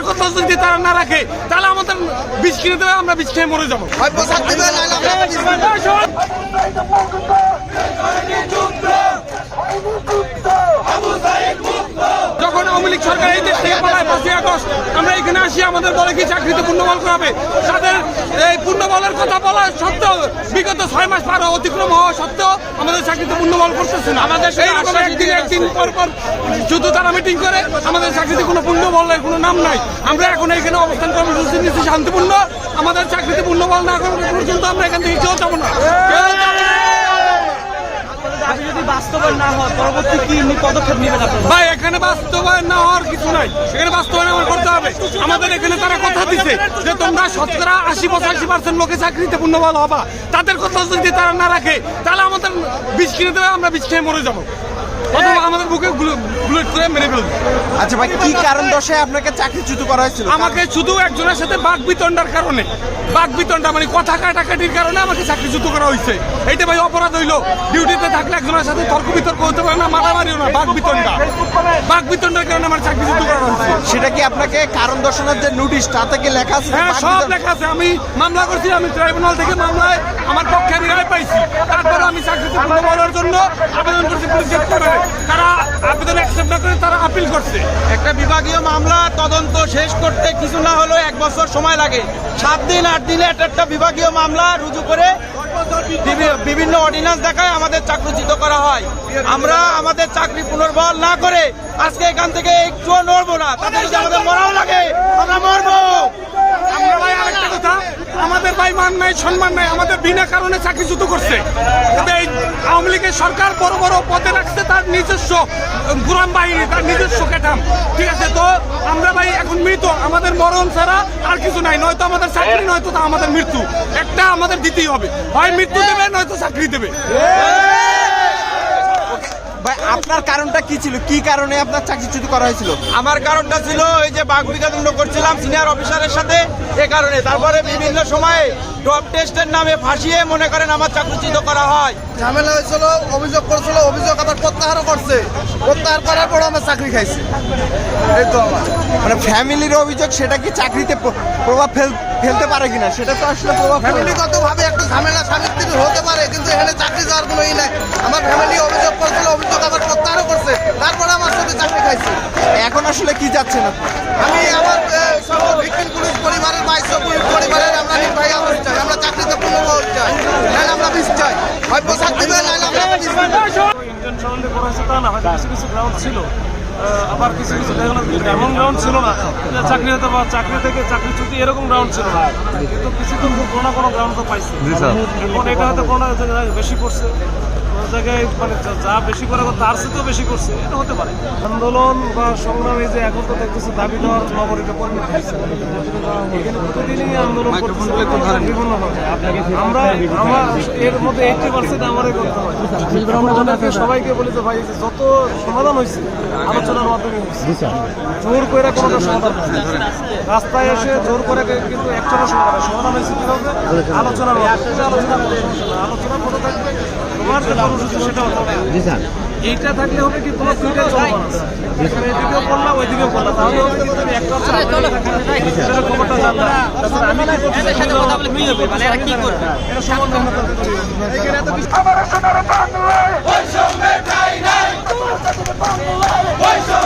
কথা যদি তারা না রাখে তাহলে আমাদের বিষ কিনে দেবে, আমরা বিষ খেয়ে মরে যাবো। যখন আওয়ামী লীগ সরকার এই দেশ থেকে পালায় 5ই আগস্ট আমরা এখানে আসি, আমাদের বলে কি চাকরিতে পূর্ণবল করাবে। তাদের এই পূর্ণবলের কথা বলা সত্ত্বেও বিগত 6 মাস পার অতিক্রম হওয়া সত্ত্বেও আমাদের চাকরিতে পূর্ণবল করতেছে না। আমাদের একদিন পর পর শুধু তারা মিটিং করে, আমাদের চাকরিতে কোনো পূর্ণবলের কোনো নাম নাই। আমরা এখন এখানে অবস্থান কর্মসূচি নিচ্ছি শান্তিপূর্ণ। আমাদের চাকরিতে পূর্ণবল না করা পর্যন্ত আমরা এখান থেকে কেউ যাবো না। যদি বাস্তবায়ন না হয় পরবর্তী কি পদক্ষেপ নেবেন আপনারা? ভাই এখানে বাস্তবায়ন না হওয়ার কিছু নাই, এখানে বাস্তবায়ন আমার করতে হবে। আমাদের এখানে তারা কথা দিচ্ছে যে তোমরা 80-85% লোকে চাকরিতে পূর্ণবল হবা, তাদের কথা যদি তারা না রাখে তাহলে আমাদের বিষ কিনে দেবে, আমরা বিষ খেয়ে মরে যাবো, অথবা আমাদের বুকে বুলেট করে মেরে ফেলবে। আচ্ছা ভাই, কি কারণ দশায় আপনাকে চাকরিচ্যুত করা হয়েছিল? আমাকে শুধু একজনের সাথে বাক বিতণ্ডার কারণে, বাক বিতণ্ডা মানে কথা কাটাকাটির কারণে আমাকে চাকরিচ্যুত করা হয়েছে। এইটা ভাই অপরাধ হইলো। ডিউটিতে থাকলে একজনের সাথে তর্ক বিতর্ক হতে পারে না, মারামারিও না, বাক বিতণ্ডা। বাক বিতণ্ডার কারণে আমার চাকরিচ্যুত করা হয়েছে। সেটা কি আপনাকে কারণ দর্শানোর যে নোটিশ তাতে কি লেখা আছে? হ্যাঁ, সব লেখা আছে। আমি মামলা করছি, আমি ট্রাইব্যুনাল থেকে মামলায় আমার পক্ষে আমি রায় পাইছি। তারপরে আমি চাকরিতে পূর্ণবলের জন্য আবেদন করছি পুলিশ হেডকোয়ার্টারে। তারা আবেদন অ্যাকসেপ্ট না করে তারা আপিল করছে। একটা বিভাগীয় মামলা তদন্ত শেষ করতে কিছু না হলেও 1 বছর সময় লাগে। 7 দিন 8 দিনে একটা বিভাগীয় মামলা রুজু করে বিভিন্ন অর্ডিন্যান্স দেখায় আমাদের চাকরিচ্যুত করা হয়। আমরা আমাদের চাকরি পুনর্বহাল না করে আজকে এখান থেকে একটুও নড়বো না। তাতে যদি আমাদের মরাও লাগে আমরা মরবো। আমরা ভাই আরেকটা কথা, আমাদের ভাই মান নাই, সম্মান নাই, আমাদের বিনা কারণে চাকরিচ্যুত করছে। এই আওয়ামী লীগের সরকার বড় বড় পদে রাখছে তার নিজস্ব গোলাম বাহিনী, তার নিজস্ব ক্যাটাম, ঠিক আছে। তো আমরা ভাই এখন মৃত, আমাদের মরণ ছাড়া আর কিছু নাই। নয়তো আমাদের চাকরি, নয়তো আমাদের মৃত্যু, একটা আমাদের দিতেই হবে। হয় মৃত্যু দেবে, নয়তো চাকরি দেবে। ভাই আপনার কারণটা কি ছিল? কি কারণে আপনার চাকরিচ্যুত করা হয়েছিল? আমার কারণটা ছিল এই যে বাকবিতণ্ড করছিলাম সিনিয়র অফিসারের সাথে, এ কারণে। তারপরে বিভিন্ন সময়ে ড্রপ টেস্টের নামে ফাঁসিয়ে মনে করেন আমার চাকরিচ্যুত করা হয়। ঝামেলা হয়েছিল, অভিযোগ করছিল, অভিযোগ আবার প্রত্যাহারও করছে। প্রত্যাহার করার পর আমার চাকরি খাইছে। এই তো আমার মানে ফ্যামিলির অভিযোগ, সেটা কি চাকরিতে প্রভাব ফেলতে পারে কিনা? সেটা তো আসলে প্রভাব ফ্যামিলিগতভাবে একটু ঝামেলা স্বামী স্ত্রী হতে পারে, কিন্তু এখানে চাকরি যাওয়ার কোনো ই নাই। আমার ফ্যামিলি অভিযোগ করছিল, অভিযোগ আবার প্রত্যাহারও করছে, তারপরে আমার সাথে চাকরি খাইছে। এখন আসলে কি যাচ্ছেন আমি আমার সকল ভিকটিম পুলিশ পরিবারের 2200 পুলিশ পরিবারের আমরা নির্বাহী আদেশ চাই। আমরা চাকরিতে পূর্ণবহাল চাই, নাহলে আমরা বিষ চাই। হয় পোশাক দিবে, নাহলে আমরা বিষ চাই। ইন্ডিয়ান সম্বন্ধে করা হয়েছে তা না, হয়তো কিছু কিছু গ্রাউন্ড ছিল, আবার কিছু কিছু এমন গ্রাউন্ড ছিল না চাকরি হতে বা চাকরি থেকে চাকরিচ্যুতি এরকম গ্রাউন্ড ছিল না। কিন্তু কিছু তো কোনো কোনো গ্রাউন্ড তো পাইছে। এখন এটা হয়তো কোনো জায়গায় বেশি করছে, কোনো জায়গায় মানে যা বেশি করে তার চেয়েও বেশি করছে, এটা হতে পারে। আন্দোলন বা সংগ্রাম, এই যে এখন তো দেখতেছে দাবি দেওয়ার নগরীতে পরিণত হয়েছে। এখানে প্রতিদিনই আন্দোলন করতেছে বিভিন্নভাবে। আমরা এর মধ্যে 80% আমারই করতে হয়। আমাদেরকে সবাইকে বলি যে ভাই যত সমাধান হয়েছে আলোচনার মাধ্যমে হয়েছে, জোর করে কোনো সমাধান হয়েছে। রাস্তায় এসে জোর করে কিন্তু একটা সমাধান হয়েছে কিভাবে? আলোচনার মাধ্যমে। আলোচনার মতো থাকবে তোমার যে কর্মসূচি সেটা হতে হবে। এইটা থাকলে হবে কি তোমার দুইটাই চলমান আছে, এদিকেও করলাম ওইদিকেও করলাম, তাহলে হবে কি তুমি একটা খবরটা জানলাম, আমি কি করবো এটা সমাধান এখানে এত কিছু। Why so